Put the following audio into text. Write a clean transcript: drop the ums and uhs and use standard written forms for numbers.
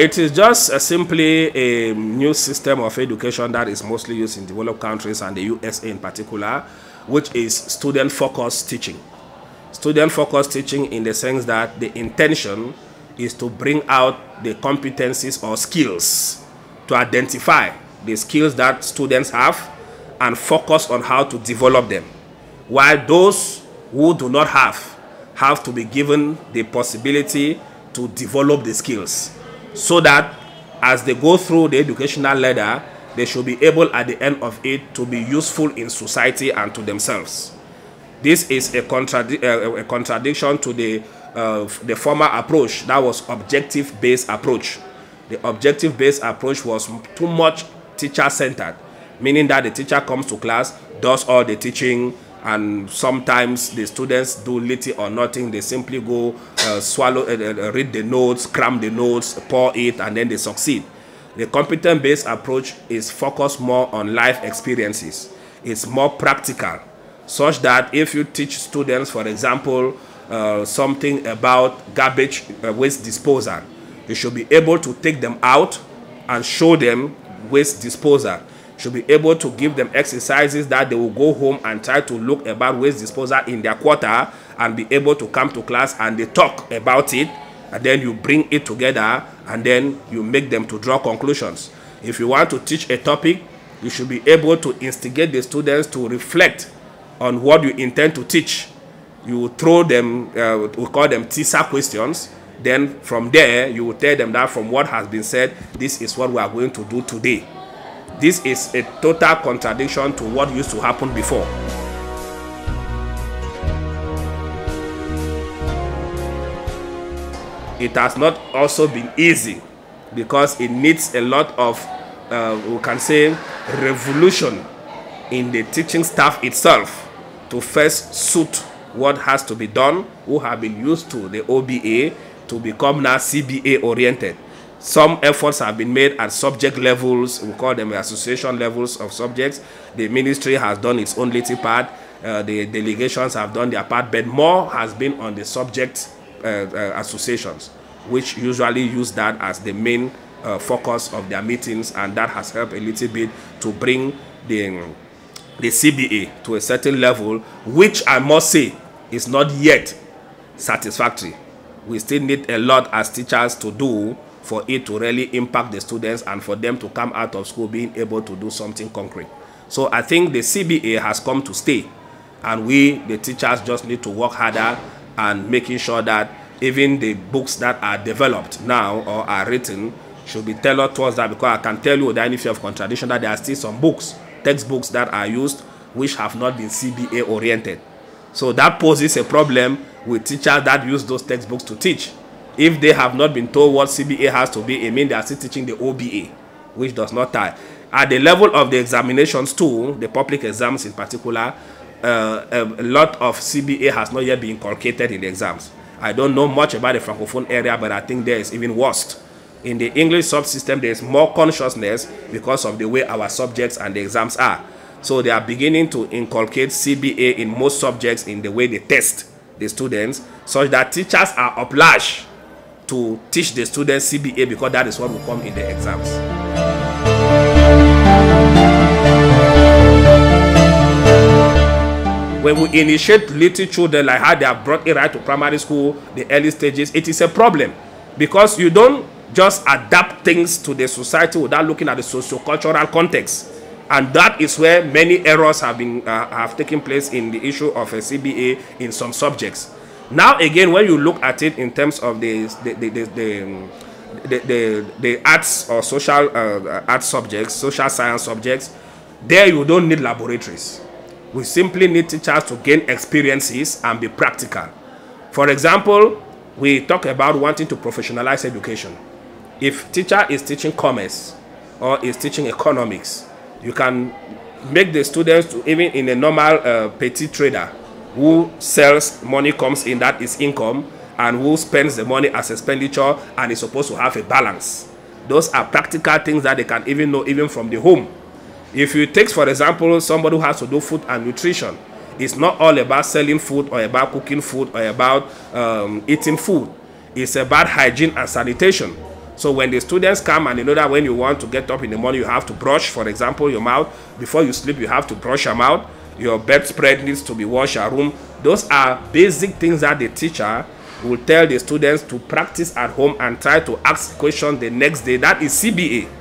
It is just simply a new system of education that is mostly used in developed countries and the USA in particular, which is student-focused teaching. Student-focused teaching in the sense that the intention is to bring out the competencies or skills, to identify the skills that students have and focus on how to develop them, while those who do not have to be given the possibility to develop the skills, so that as they go through the educational ladder, they should be able at the end of it to be useful in society and to themselves. This is a contradiction to the former approach that was objective-based approach. The objective-based approach was too much teacher-centered, meaning that the teacher comes to class, does all the teaching, and sometimes the students do little or nothing. They simply go read the notes, cram the notes, pour it, and then they succeed. The competence-based approach is focused more on life experiences. It's more practical, such that if you teach students, for example, something about garbage waste disposal, you should be able to take them out and show them waste disposal. Should be able to give them exercises that they will go home and try to look about waste disposal in their quarter and be able to come to class and they talk about it, and then you bring it together and then you make them to draw conclusions. If you want to teach a topic, you should be able to instigate the students to reflect on what you intend to teach. You throw them, we call them teaser questions. Then from there, you will tell them that from what has been said, this is what we are going to do today. This is a total contradiction to what used to happen before. It has not also been easy because it needs a lot of, we can say, revolution in the teaching staff itself to first suit what has to be done, who have been used to the OBA, to become now CBA oriented. Some efforts have been made at subject levels, we call them association levels of subjects. The ministry has done its own little part, the delegations have done their part, but more has been on the subject associations, which usually use that as the main focus of their meetings, and that has helped a little bit to bring the CBA to a certain level, which I must say is not yet satisfactory. We still need a lot as teachers to do for it to really impact the students and for them to come out of school being able to do something concrete. So I think the CBA has come to stay, and we, the teachers, just need to work harder and making sure that even the books that are developed now or are written should be tailored towards that, because I can tell you without any fear of contradiction that there are still some books, textbooks that are used which have not been CBA oriented. So that poses a problem with teachers that use those textbooks to teach. If they have not been told what CBA has to be, it means they are still teaching the OBA, which does not tie. At the level of the examinations too, the public exams in particular, a lot of CBA has not yet been inculcated in the exams. I don't know much about the Francophone area, but I think there is even worse. In the English subsystem, there is more consciousness because of the way our subjects and the exams are. So they are beginning to inculcate CBA in most subjects in the way they test the students, such that teachers are obliged to teach the students CBA because that is what will come in the exams. When we initiate little children, like how they are brought in right to primary school, the early stages, it is a problem because you don't just adapt things to the society without looking at the socio-cultural context. And that is where many errors have taken place in the issue of a CBA in some subjects. Now again, when you look at it in terms of the arts or social arts subjects, social science subjects, there you don't need laboratories. We simply need teachers to gain experiences and be practical. For example, we talk about wanting to professionalize education. If teacher is teaching commerce or is teaching economics, you can make the students to, even in a normal petty trader who sells, money comes in, that is income, and who spends the money as expenditure and is supposed to have a balance. Those are practical things that they can even know even from the home. If you take, for example, somebody who has to do food and nutrition, it's not all about selling food or about cooking food or about eating food. It's about hygiene and sanitation. So when the students come and you know that when you want to get up in the morning, you have to brush, for example, your mouth. Before you sleep, you have to brush your mouth. Your bedspread needs to be washed, your room. Those are basic things that the teacher will tell the students to practice at home and try to ask questions the next day. That is CBA.